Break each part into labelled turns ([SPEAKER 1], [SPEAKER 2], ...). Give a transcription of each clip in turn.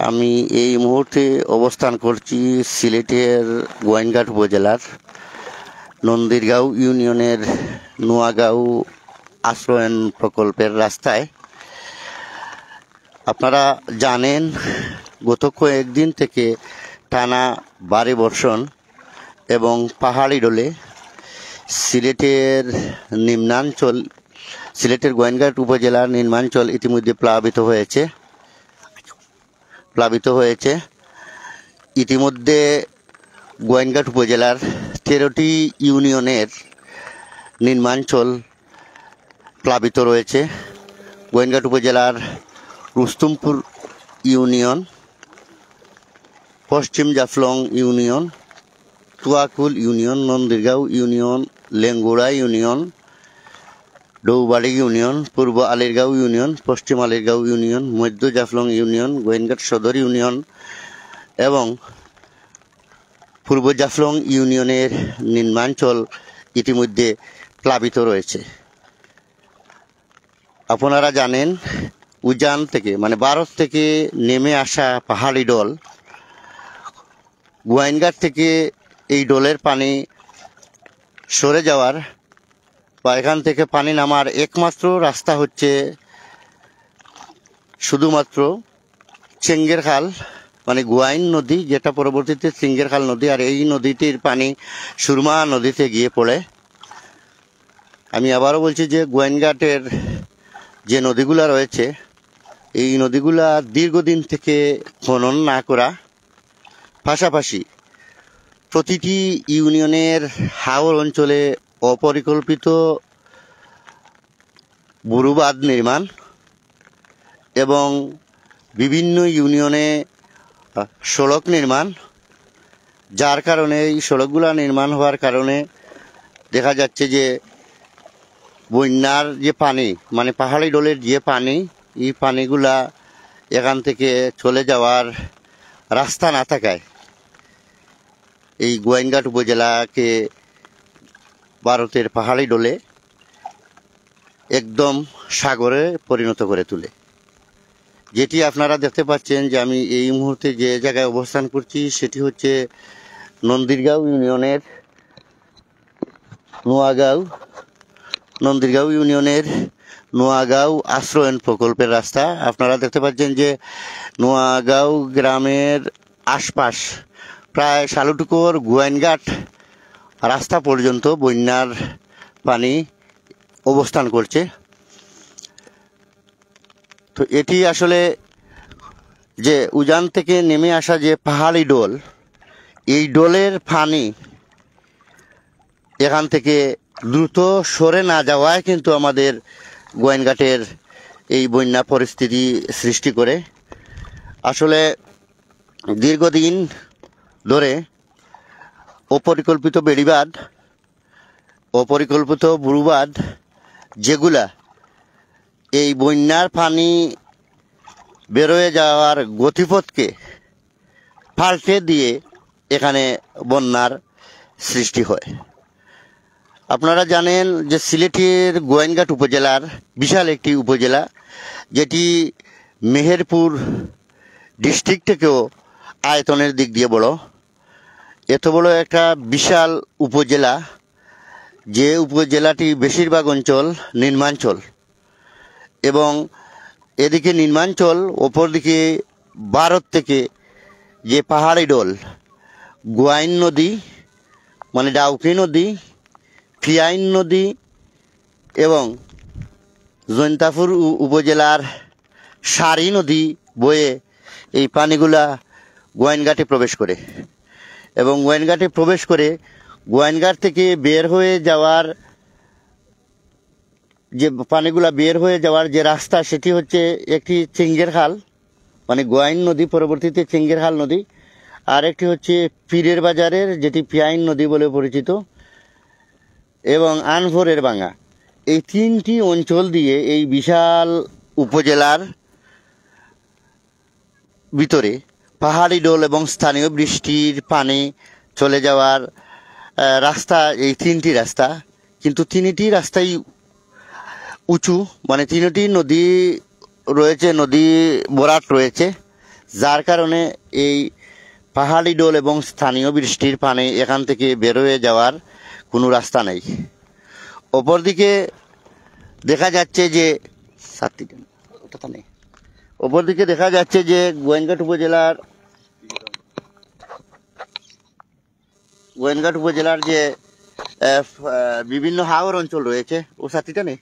[SPEAKER 1] আমি এই মুহূর্তে অবস্থান করছি সিলেটের গোয়াইনঘাট উপজেলার নন্দীরগাঁও ইউনিয়নের নোয়াগাঁও আশ্রয়ন প্রকল্পের রাস্তায়। আপনারা জানেন গত কয়েকদিন থেকে টানা ভারী বর্ষণ এবং পাহাড়ি ডলে সিলেটের নিম্নাঞ্চল, সিলেটের গোয়াইনঘাট উপজেলার নিম্নাঞ্চল ইতিমধ্যে প্লাবিত হয়েছে। ইতিমধ্যে গোয়াইনঘাট উপজেলার 13টি ইউনিয়নের নিম্নাঞ্চল প্লাবিত রয়েছে। গোয়াইনঘাট উপজেলার Rustampur union, Paschim Jaflong union, Tuakul union, Nandirgaon union, Lengura union, Doubari union, Purba Alirgaon union, পশ্চিম আলিরগাঁও ইউনিয়ন, মধ্য জাফলং ইউনিয়ন, গোয়াইনঘাট সদর ইউনিয়ন এবং পূর্ব জাফলং ইউনিয়নের নিম্নাঞ্চল ইতিমধ্যে প্লাবিত রয়েছে। আপনারা জানেন উজান থেকে ভারত থেকে নেমে আসা পাহাড়ি ডল গোয়াইনঘাট থেকে এই ডলের পানি সরে যাওয়ার বা এখান থেকে পানি নামার একমাত্র রাস্তা হচ্ছে শুধুমাত্র চেঙ্গের খাল, গোয়াইন নদী, যেটা পরবর্তীতে চেঙ্গের খাল নদী। আর এই নদীটির পানি সুরমা নদীতে গিয়ে পড়ে। আমি আবারও বলছি যে গোয়াইনঘাটের যে নদীগুলা রয়েছে, এই নদীগুলা দীর্ঘদিন থেকে খনন না করা, পাশাপাশি প্রতিটি ইউনিয়নের হাওর অঞ্চলে অপরিকল্পিত বুরুবাঁধ নির্মাণ এবং বিভিন্ন ইউনিয়নে সড়ক নির্মাণ, যার কারণে এই সড়কগুলা নির্মাণ হওয়ার কারণে দেখা যাচ্ছে যে বন্যার যে পানি, পাহাড়ি ডলের যে পানি, এই পানিগুলা এখান থেকে চলে যাওয়ার রাস্তা না থাকায় এই গোয়াইনঘাট উপজেলাকে ভারতের পাহাড়ি ডলে একদম সাগরে পরিণত করে তোলে। যেটি আপনারা দেখতে পাচ্ছেন যে আমি এই মুহূর্তে যে জায়গায় অবস্থান করছি সেটি হচ্ছে নন্দীরগাঁও ইউনিয়নের নন্দীরগাঁও ইউনিয়নের নোয়াগাঁও আশ্রয়ন প্রকল্পের রাস্তা। আপনারা দেখতে পাচ্ছেন যে নোয়াগাঁও গ্রামের আশপাশ প্রায় শালুটুকুর গোয়াইনঘাট রাস্তা পর্যন্ত বন্যার পানি অবস্থান করছে। তো এটি আসলে যে উজান থেকে নেমে আসা যে পাহাড়ি ডোল, এই ডোলের পানি এখান থেকে দ্রুত সরে না যাওয়ায় কিন্তু আমাদের গোয়াইনঘাটের এই বন্যা পরিস্থিতি সৃষ্টি করে। আসলে দীর্ঘদিন ধরে অপরিকল্পিত বেড়িবাঁধ, অপরিকল্পিত বুরুবাঁধ, যেগুলা এই বন্যার পানি বেরোয় যাওয়ার গতিপথকে পাল্টে দিয়ে এখানে বন্যার সৃষ্টি হয়। আপনারা জানেন যে সিলেটের গোয়াইনঘাট উপজেলার বিশাল একটি উপজেলা, যেটি মেহেরপুর ডিস্ট্রিক্ট থেকেও আয়তনের দিক দিয়ে বড়। এত বড় একটা বিশাল উপজেলা, যে উপজেলাটি বেশিরভাগ অঞ্চল নিম্নাঞ্চল এবং এদিকে নিম্নাঞ্চল, অপরদিকে ভারত থেকে যে পাহাড়ি ডল গোয়াইন নদী, ডাউকি নদী, ফিয়াইন নদী এবং জৈন্তাপুর উপজেলার সারি নদী বয়ে এই পানিগুলা গোয়াইনঘাটে প্রবেশ করে এবং গোয়াইনঘাটে প্রবেশ করে গোয়াইনঘাট থেকে বের হয়ে যাওয়ার যে পানিগুলা বের হয়ে যাওয়ার যে রাস্তা, সেটি হচ্ছে একটি চেঙ্গের খাল, গোয়াইন নদী, পরবর্তীতে চেঙ্গের খাল নদী, আর একটি হচ্ছে পীরের বাজারের, যেটি পিয়াইন নদী বলে পরিচিত, এবং আনভোরের ভাঙা। এই তিনটি অঞ্চল দিয়ে এই বিশাল উপজেলার ভিতরে পাহাড়ি ডোল এবং স্থানীয় বৃষ্টির পানি চলে যাওয়ার রাস্তা এই তিনটি রাস্তা। কিন্তু তিনটি রাস্তাই উঁচু, তিনটি নদী রয়েছে, নদী বরাট রয়েছে, যার কারণে এই পাহাড়ি ডোল এবং স্থানীয় বৃষ্টির পানি এখান থেকে বের হয়ে যাওয়ার কোনো রাস্তা নেই। অপরদিকে দেখা যাচ্ছে যে অপরদিকে দেখা যাচ্ছে যে গোয়েনঘাট উপজেলার যে বিভিন্ন হাওর অঞ্চল রয়েছে, ও সাথীটা নেই,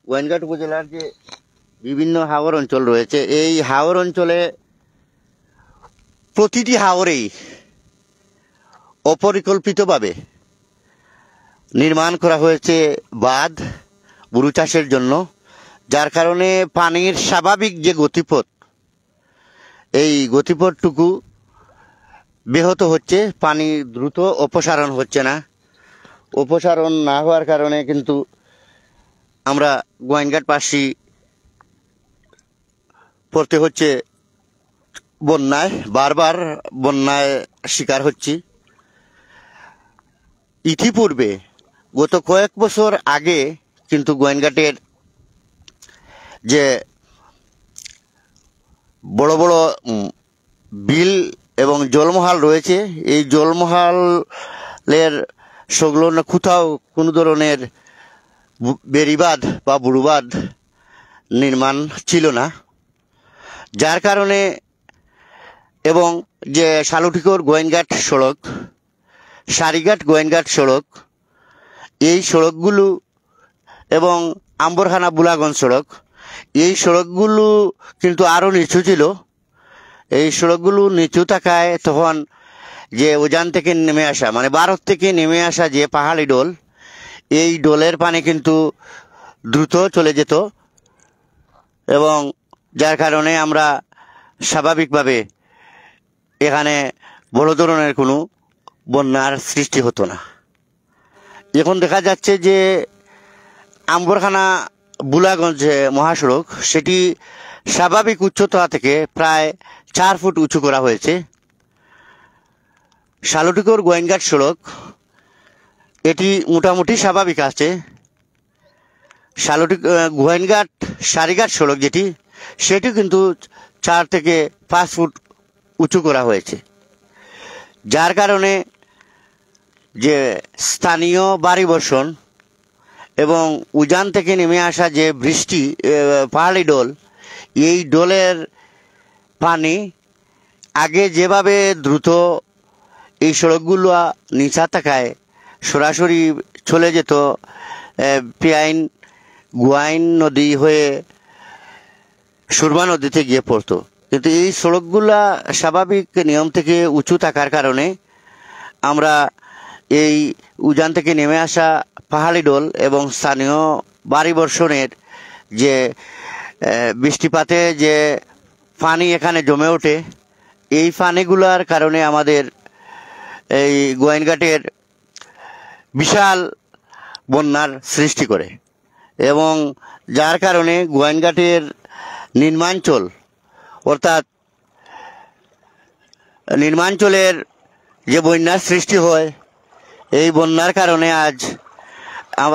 [SPEAKER 1] গোয়েনঘাট উপজেলার যে বিভিন্ন হাওর অঞ্চল রয়েছে, এই হাওর অঞ্চলে প্রতিটি হাওরেই অপরিকল্পিতভাবে নির্মাণ করা হয়েছে বাঁধ বুরু চাষের জন্য, যার কারণে পানির স্বাভাবিক যে গতিপথ, এই গতিপথটুকু ব্যাহত হচ্ছে। পানি দ্রুত অপসারণ হচ্ছে না। অপসারণ না হওয়ার কারণে কিন্তু আমরা গোয়াইনঘাটবাসী পড়তে হচ্ছে বন্যায়, বারবার বন্যায় শিকার হচ্ছি। ইতিপূর্বে গত কয়েক বছর আগে কিন্তু গোয়াইনঘাটের যে বড় বড় বিল এবং জলমহাল রয়েছে, এই জলমহালের সংলগ্ন কোথাও কোনো ধরনের বেড়িবাঁধ বা বুড়ুবাঁধ নির্মাণ ছিল না, যার কারণে এবং যে শালুটিকর গোয়াইনঘাট সড়ক, সারিঘাট গোয়াইনঘাট সড়ক, এই সড়কগুলো এবং আম্বরখানা বুলাগঞ্জ সড়ক, এই সড়কগুলো কিন্তু আরও নিচু ছিল। এই সড়কগুলো নিচু থাকায় তখন যে উজান থেকে নেমে আসা, মানে ভারত থেকে নেমে আসা যে পাহাড়ি ডোল, এই ডোলের পানি কিন্তু দ্রুত চলে যেত এবং যার কারণে আমরা স্বাভাবিকভাবে এখানে বড় ধরনের কোনো বন্যার সৃষ্টি হতো না। এখন দেখা যাচ্ছে যে আম্বরখানা বুলাগঞ্জ মহাসড়ক, সেটি স্বাভাবিক উচ্চতা থেকে প্রায় 4 ফুট উঁচু করা হয়েছে। শালুটিকর গোয়াইনঘাট সড়ক এটি মোটামুটি স্বাভাবিক আছে। গোয়াইনঘাট সারিঘাট সড়ক যেটি, সেটি কিন্তু 4 থেকে 5 ফুট উঁচু করা হয়েছে, যার কারণে যে স্থানীয় বাড়ি বর্ষণ এবং উজান থেকে নেমে আসা যে বৃষ্টি, পাহাড়ি ডোল, এই ডোলের পানি আগে যেভাবে দ্রুত এই সড়কগুলো নিচা থাকায় সরাসরি চলে যেত পিয়াইন গোয়াইন নদী হয়ে সুরমা নদীতে গিয়ে পড়তো, কিন্তু এই সড়কগুলা স্বাভাবিক নিয়ম থেকে উঁচু থাকার কারণে আমরা এই উজান থেকে নেমে আসা পাহাড়ি ডোল এবং স্থানীয় বাড়ি বর্ষণের যে বৃষ্টিপাতে যে পানি এখানে জমে ওঠে, এই পানিগুলার কারণে আমাদের এই গোয়াইনঘাটের বিশাল বন্যার সৃষ্টি করে এবং যার কারণে গোয়াইনঘাটের নিম্নাঞ্চল, অর্থাৎ নিম্নাঞ্চলের যে বন্যার সৃষ্টি হয়, এই বন্যার কারণে আজ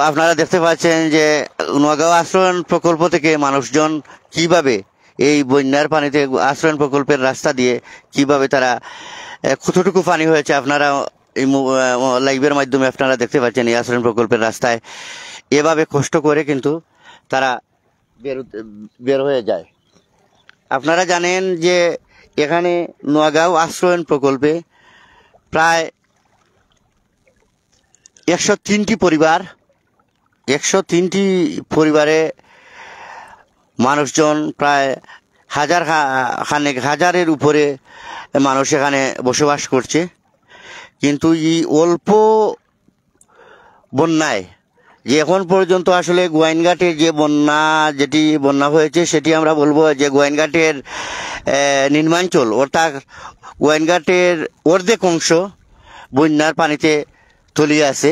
[SPEAKER 1] আপনারা দেখতে পাচ্ছেন যে নোয়াগাঁও আশ্রয়ণ প্রকল্প থেকে মানুষজন কিভাবে এই বন্যার পানিতে আশ্রয়ণ প্রকল্পের রাস্তা দিয়ে কিভাবে তারা কতটুকু পানি হয়েছে আপনারা এই লাইভের মাধ্যমে আপনারা দেখতে পাচ্ছেন। এই আশ্রয়ণ প্রকল্পের রাস্তায় এভাবে কষ্ট করে কিন্তু তারা বের হয়ে যায়। আপনারা জানেন যে এখানে নোয়াগাঁও আশ্রয়ণ প্রকল্পে প্রায় 103টি পরিবার, 103টি পরিবারে মানুষজন প্রায় হাজারের উপরে মানুষ এখানে বসবাস করছে, কিন্তু এই অল্প বন্যায় যে এখন পর্যন্ত আসলে গোয়াইনঘাটের যে বন্যা হয়েছে, সেটি আমরা বলবো যে গোয়াইনঘাটের নিম্নাঞ্চল, অর্থাৎ গোয়াইনঘাটের অর্ধেক অংশ বন্যার পানিতে তলিয়ে আছে।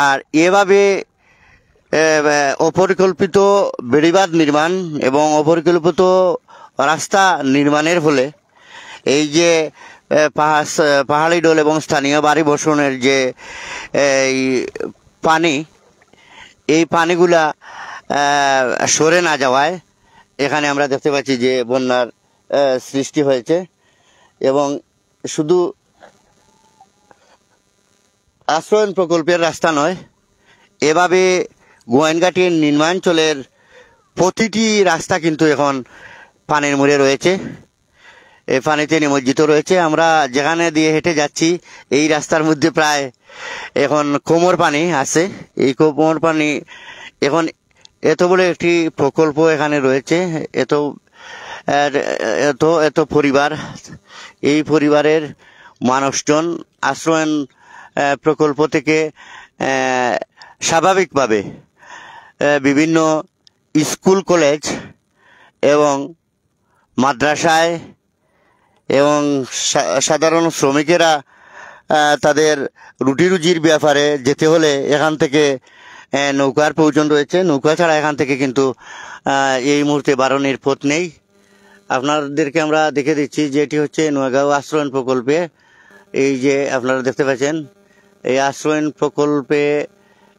[SPEAKER 1] আর এভাবে অপরিকল্পিত বেড়িবাঁধ নির্মাণ এবং অপরিকল্পিত রাস্তা নির্মাণের ফলে এই যে পাহাড়ি ডোল এবং স্থানীয় বাড়ি বর্ষণের যে এই পানি, এই পানিগুলা সরে না যাওয়ায় এখানে আমরা দেখতে পাচ্ছি যে বন্যার সৃষ্টি হয়েছে এবং শুধু আশ্রয়ণ প্রকল্পের রাস্তা নয়, এভাবে গোয়াইনঘাটের নিম্নাঞ্চলের প্রতিটি রাস্তা কিন্তু এখন পানির মুড়ে রয়েছে, এই পানিতে নিমজ্জিত রয়েছে। আমরা যেখানে দিয়ে হেঁটে যাচ্ছি এই রাস্তার মধ্যে প্রায় এখন কোমর পানি আছে। এই কোমর পানি এখন এত বড় একটি প্রকল্প এখানে রয়েছে, এত এত এত পরিবার, এই পরিবারের মানুষজন আশ্রয়ণ প্রকল্প থেকে স্বাভাবিকভাবে বিভিন্ন স্কুল কলেজ এবং মাদ্রাসায় এবং সাধারণ শ্রমিকেরা তাদের রুটি রুজির ব্যাপারে যেতে হলে এখান থেকে নৌকার প্রয়োজন রয়েছে। নৌকা ছাড়া এখান থেকে কিন্তু এই মুহূর্তে বারণের পথ নেই। আপনাদেরকে আমরা দেখে দিচ্ছি যে এটি হচ্ছে নোয়াগাঁও আশ্রয়ণ প্রকল্পে। এই যে আপনারা দেখতে পাচ্ছেন এই আশ্রয়ণ প্রকল্পে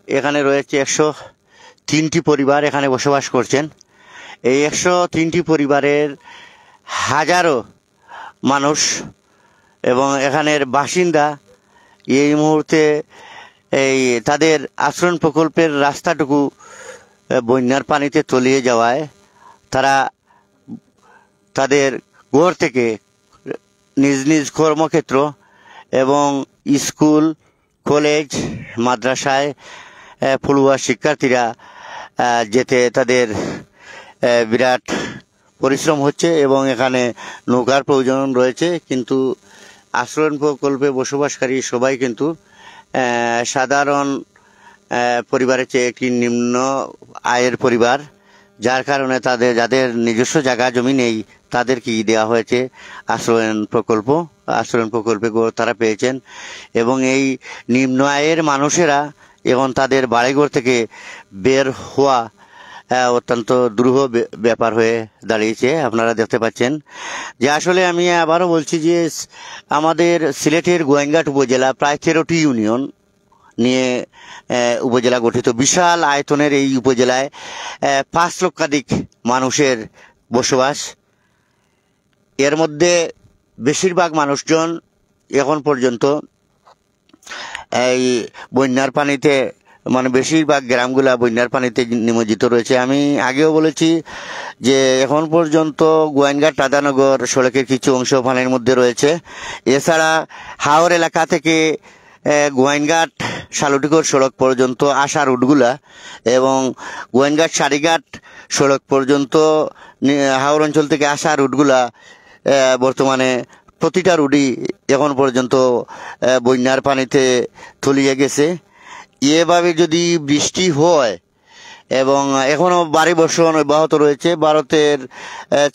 [SPEAKER 1] এখানে রয়েছে 103টি পরিবার এখানে বসবাস করছেন। এই 103টি পরিবারের হাজারো মানুষ এবং এখানের বাসিন্দা এই মুহূর্তে এই তাদের আশ্রয়ণ প্রকল্পের রাস্তাটুকু বন্যার পানিতে তলিয়ে যাওয়ায় তারা তাদের ঘর থেকে নিজ নিজ কর্মক্ষেত্র এবং স্কুল কলেজ মাদ্রাসায় পড়ুয়া শিক্ষার্থীরা যেতে তাদের বিরাট পরিশ্রম হচ্ছে এবং এখানে নৌকার প্রয়োজন রয়েছে। কিন্তু আশ্রয়ণ প্রকল্পে বসবাসকারী সবাই কিন্তু সাধারণ পরিবারের চেয়ে একটি নিম্ন আয়ের পরিবার, যার কারণে যাদের নিজস্ব জায়গা জমি নেই তাদেরকে দেওয়া হয়েছে আশ্রয়ণ প্রকল্প। আশ্রয়ণ প্রকল্পে তারা পেয়েছেন এবং এই নিম্ন আয়ের মানুষেরা এখন তাদের বাড়িঘর থেকে বের হওয়া অত্যন্ত দুরূহ ব্যাপার হয়ে দাঁড়িয়েছে। আপনারা দেখতে পাচ্ছেন যে আসলে আমি আবারও বলছি যে আমাদের সিলেটের গোয়াইনঘাট উপজেলা প্রায় 13টি ইউনিয়ন নিয়ে উপজেলা গঠিত। বিশাল আয়তনের এই উপজেলায় 5 লক্ষাধিক মানুষের বসবাস। এর মধ্যে বেশিরভাগ মানুষজন এখন পর্যন্ত এই বন্যার পানিতে মানে বেশিরভাগ গ্রামগুলা বন্যার পানিতে নিমজ্জিত রয়েছে। আমি আগেও বলেছি যে এখন পর্যন্ত গোয়াইনঘাট রাধানগর সড়কের কিছু অংশ পানির মধ্যে রয়েছে। এছাড়া হাওর এলাকা থেকে গোয়াইনঘাট শালুটিকর সড়ক পর্যন্ত আসা রুটগুলা এবং গোয়াইনঘাট সারিঘাট সড়ক পর্যন্ত হাওর অঞ্চল থেকে আসা রুটগুলা বর্তমানে প্রতিটা রুটই এখন পর্যন্ত বন্যার পানিতে তলিয়ে গেছে। এভাবে যদি বৃষ্টি হয় এবং এখনও ভারী বর্ষণ অব্যাহত রয়েছে, ভারতের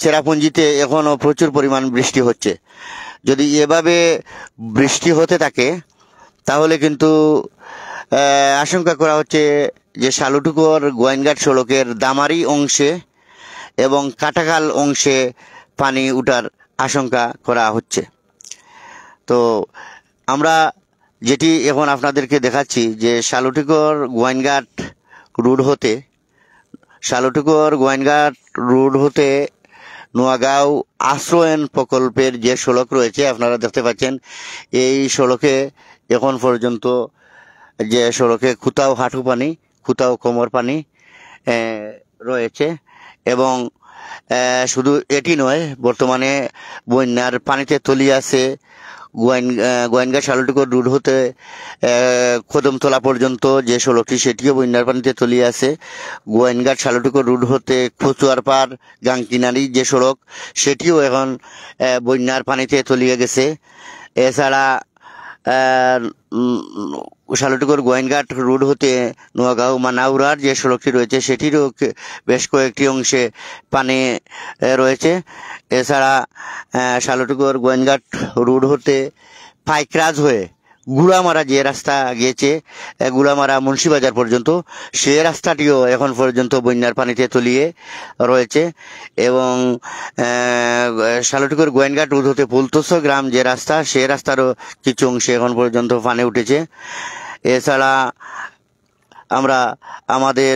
[SPEAKER 1] চেরাপুঞ্জিতে এখনও প্রচুর পরিমাণ বৃষ্টি হচ্ছে। যদি এভাবে বৃষ্টি হতে থাকে তাহলে কিন্তু আশঙ্কা করা হচ্ছে যে শালুটিকর গোয়াইনঘাট সড়কের দামারি অংশে এবং কাটাখাল অংশে পানি উঠার আশঙ্কা করা হচ্ছে। তো আমরা যেটি এখন আপনাদেরকে দেখাচ্ছি যে শালুটিকর গোয়াইনঘাট রোড হতে নোয়াগাঁও আশ্রয়ণ প্রকল্পের যে সড়ক রয়েছে আপনারা দেখতে পাচ্ছেন, এই সড়কে এখন পর্যন্ত যে সড়কে কোথাও হাঁটু পানি কোথাও কোমর পানি রয়েছে। এবং শুধু এটি নয়, বর্তমানে বন্যার পানিতে তলিয়ে আছে গোয়াইনঘাট শালুটিকর রোড হতে কদমতলা পর্যন্ত যে সড়কটি সেটিও বন্যার পানিতে তলিয়ে আছে। গোয়াইনঘাট শালুটিকর রোড হতে কচুয়ারপাড় গাংকিনারি যে সড়ক সেটিও এখন বন্যার পানিতে তলিয়ে গেছে। এছাড়া শালুটিকর গোয়াইনঘাট রোড হতে নোয়াগাঁও মানাউরার যে সড়কটি রয়েছে সেটিরও বেশ কয়েকটি অংশে পানি রয়েছে। এছাড়া শালুটিকর গোয়াইনঘাট রোড হতে পাইকরাজ হয়ে গুড়ামারা যে রাস্তা গিয়েছে গুড়ামারা মুন্সিবাজার পর্যন্ত, সে রাস্তাটিও এখন পর্যন্ত বন্যার পানিতে তলিয়ে রয়েছে। এবং শালুটিকর গোয়াইনঘাট রোড হতে ফুলতোষ গ্রাম যে রাস্তা, সে রাস্তারও কিছু অংশে এখন পর্যন্ত পানি উঠেছে। এছাড়া আমরা আমাদের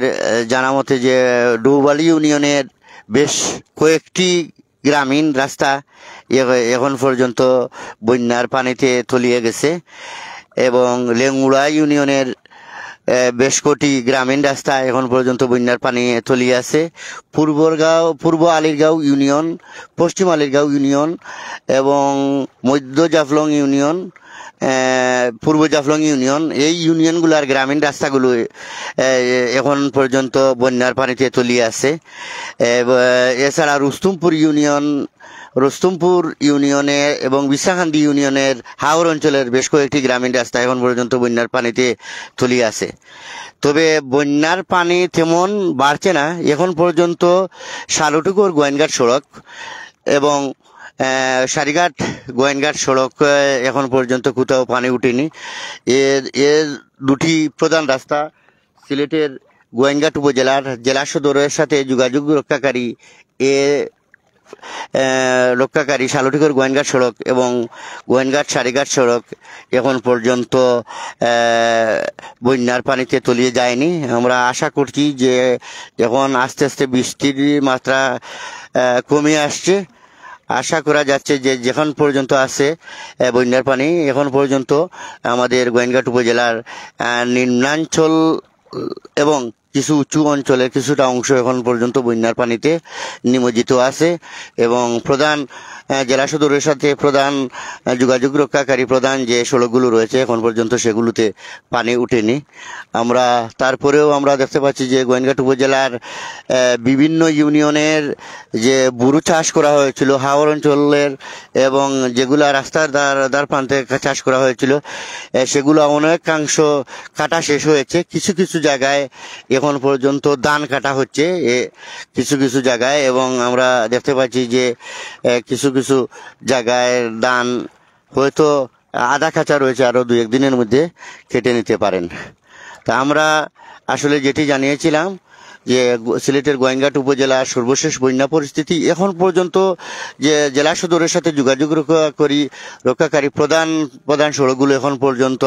[SPEAKER 1] জানা মতে যে ডৌবালি ইউনিয়নের বেশ কয়েকটি গ্রামীণ রাস্তা এখন পর্যন্ত বন্যার পানিতে তলিয়ে গেছে এবং লেঙ্গুড়া ইউনিয়নের বেশ কটি গ্রামীণ রাস্তা এখন পর্যন্ত বন্যার পানি তলিয়ে আছে। পূর্ব আলীরগাঁও ইউনিয়ন, পশ্চিম আলীরগাঁও ইউনিয়ন এবং মধ্য জাফলং ইউনিয়ন, পূর্ব জাফলং ইউনিয়ন, এই ইউনিয়নগুলোর গ্রামীণ রাস্তাগুলো এখন পর্যন্ত বন্যার পানিতে তলিয়ে আছে। এছাড়া রুস্তমপুর ইউনিয়নে এবং বিশ্বাখান্দি ইউনিয়নের হাওর অঞ্চলের বেশ কয়েকটি গ্রামীণ রাস্তা এখন পর্যন্ত বন্যার পানিতে তলিয়ে আছে। তবে বন্যার পানি তেমন বাড়ছে না। এখন পর্যন্ত শালুটুকুর গোয়েনঘাট সড়ক এবং সারিঘাট গোয়েনঘাট সড়ক এখন পর্যন্ত কোথাও পানি উঠেনি। এর দুটি প্রধান রাস্তা সিলেটের গোয়েনঘাট উপজেলার জেলা সদরের সাথে যোগাযোগ রক্ষাকারী শালুটিকর গোয়েনঘাট সড়ক এবং গোয়েনঘাট সারিঘাট সড়ক এখন পর্যন্ত বন্যার পানিতে তলিয়ে যায়নি। আমরা আশা করছি যে এখন আস্তে আস্তে বৃষ্টির মাত্রা কমে আসছে। আশা করা যাচ্ছে যে যেখান পর্যন্ত আছে বন্যার পানি, এখন পর্যন্ত আমাদের গোয়েনঘাট উপজেলার নিম্নাঞ্চল এবং কিছু উঁচু অঞ্চলের কিছুটা অংশ এখন পর্যন্ত বন্যার পানিতে নিমজ্জিত আছে এবং প্রধান জেলা সদরের সাথে প্রধান যোগাযোগ রক্ষাকারী প্রধান যে সড়কগুলো রয়েছে এখন পর্যন্ত সেগুলোতে পানি উঠেনি। তারপরেও আমরা দেখতে পাচ্ছি যে গোয়েনঘাট উপজেলার বিভিন্ন ইউনিয়নের যে বুরু চাষ করা হয়েছিল হাওর অঞ্চলের এবং যেগুলা রাস্তার দ্বার প্রান্তে চাষ করা হয়েছিল সেগুলো অনেকাংশ কাটা শেষ হয়েছে। কিছু কিছু জায়গায় এখন পর্যন্ত ধান কাটা হচ্ছে কিছু কিছু জায়গায় এবং আমরা দেখতে পাচ্ছি যে কিছু কিছু জায়গায় ধান হয়তো আধা কাঁচা রয়েছে, আরো 2-1 দিনের মধ্যে কেটে নিতে পারেন। তা আমরা আসলে যেটি জানিয়েছিলাম যে সিলেটের গোয়েনঘাট উপজেলার সর্বশেষ বন্যা পরিস্থিতি এখন পর্যন্ত যে জেলা সদরের সাথে যোগাযোগ রক্ষাকারী প্রধান সড়কগুলো এখন পর্যন্ত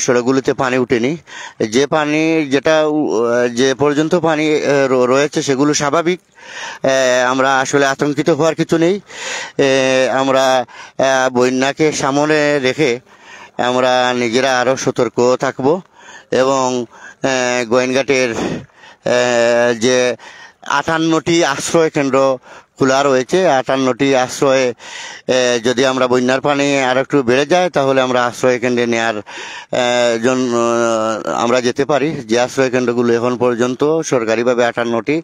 [SPEAKER 1] সড়কগুলোতে পানি উঠেনি। যে পর্যন্ত পানি রয়েছে সেগুলো স্বাভাবিক। আমরা আসলে আতঙ্কিত হওয়ার কিছু নেই। আমরা বন্যাকে সামনে রেখে আমরা নিজেরা আরো সতর্ক থাকব এবং গোয়েনঘাটের যে 58টি আশ্রয় কেন্দ্র খোলা রয়েছে, 58টি আশ্রয়ে যদি আমরা বন্যার পানি আর একটু বেড়ে যায় তাহলে আমরা আশ্রয় কেন্দ্রে নেওয়ার জন্য আমরা যেতে পারি। যে আশ্রয় কেন্দ্রগুলো এখন পর্যন্ত সরকারিভাবে 58টি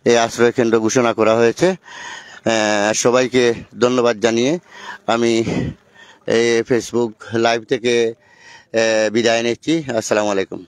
[SPEAKER 1] এই আশ্রয় কেন্দ্র ঘোষণা করা হয়েছে। সবাইকে ধন্যবাদ জানিয়ে আমি এই ফেসবুক লাইভ থেকে বিদায় নিচ্ছি। আসসালামু আলাইকুম।